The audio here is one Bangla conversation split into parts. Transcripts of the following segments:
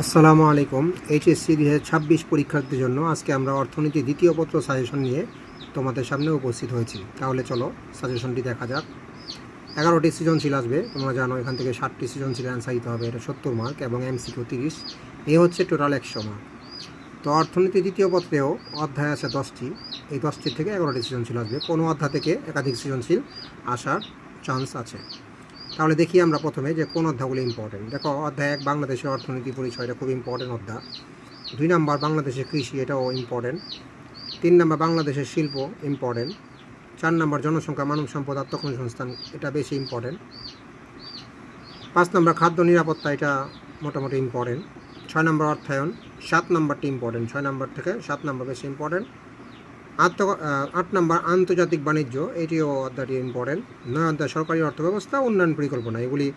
আসসালামু আলাইকুম। এইচএসসি 2026 পরীক্ষার্থীদের জন্য আজকে আমরা অর্থনীতি দ্বিতীয় পত্র সাজেশন নিয়ে তোমাদের সামনে উপস্থিত হয়েছি। তাহলে চলো সাজেশনটি দেখা যাক। 11টি সৃজনশীল আসবে, তোমরা জানো এখান থেকে 60টি সৃজনশীল অ্যান্সার দিতে হবে, এটা 70 মার্ক এবং এমসিকিউ 30, এ হচ্ছে টোটাল 100 মার্ক। তো অর্থনীতি দ্বিতীয় পত্রেও অধ্যায় আছে 10টি, এই 10টির থেকে 11টি সৃজনশীল আসবে। কোনো অধ্যায় থেকে একাধিক সৃজনশীল আসার চান্স আছে। তাহলে দেখি আমরা প্রথমে যে কোন অধ্যায়গুলো ইম্পর্টেন্ট। দেখো, অধ্যায় 1 বাংলাদেশের অর্থনীতি পরিচয়, এটা খুব ইম্পর্টেন্ট অধ্যায়। 2 নাম্বার বাংলাদেশের কৃষি, এটাও ইম্পর্টেন্ট। 3 নাম্বার বাংলাদেশের শিল্প, ইম্পর্টেন্ট। 4 নাম্বার জনসংখ্যা, মানব সম্পদ, আত্মকর্মসংস্থান, এটা বেশি ইম্পর্টেন্ট। 5 নাম্বার খাদ্য নিরাপত্তা, এটা মোটামুটি ইম্পর্টেন্ট। 6 নাম্বার অর্থায়ন, 7 নাম্বারটি ইম্পর্টেন্ট, 6 নাম্বার থেকে 7 নাম্বার বেশি ইম্পর্টেন্ট। 8 নাম্বার আন্তর্জাতিক বাণিজ্য, এটিও অধ্যায়টি ইম্পর্টেন্ট। 9 অধ্যায় সরকারি অর্থব্যবস্থা, উন্নয়ন পরিকল্পনা, এগুলি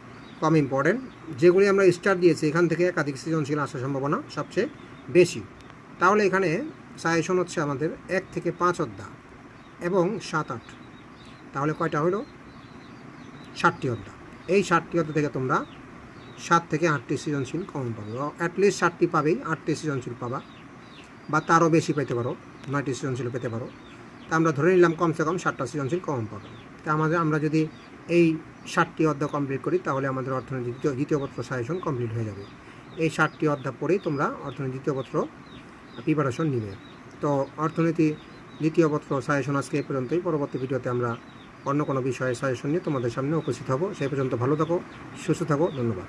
কম ইম্পর্টেন্ট। যেগুলি আমরা স্টার দিয়েছি এখান থেকে একাধিক সৃজনশীল আসার সম্ভাবনা সবচেয়ে বেশি। তাহলে এখানে সাজেশন হচ্ছে আমাদের 1 থেকে 5 অধ্যায় এবং 7, 8, তাহলে কয়টা হলো? 60টি অধ্যায়। এই 60টি অধ্যায় থেকে তোমরা 7 থেকে 8টি সৃজনশীল কমন পাবে, অ্যাটলিস্ট 7টি পাবেই, 8টি সৃজনশীল পাবা, বা তারও বেশি পেতে পারো, 9টি সৃজনশীল পেতে পারো। তা আমরা ধরে নিলাম কমসে কম 7টা সৃজনশীল কমন পাবো। তা আমরা যদি এই 60টি অধ্যায় কমপ্লিট করি তাহলে আমাদের অর্থনীতি দ্বিতীয় পত্র সাজেশন কমপ্লিট হয়ে যাবে। এই 60টি অধ্যায় পরেই তোমরা অর্থনীতি দ্বিতীয় পত্র প্রিপারেশন নিবে। তো অর্থনীতি দ্বিতীয় পত্র সাজেশন আজকে এই পর্যন্তই। পরবর্তী ভিডিওতে আমরা অন্য কোনো বিষয়ে সাজেশন নিয়ে তোমাদের সামনে উপস্থিত হব। সেই পর্যন্ত ভালো থাকো, সুস্থ থাকো, ধন্যবাদ।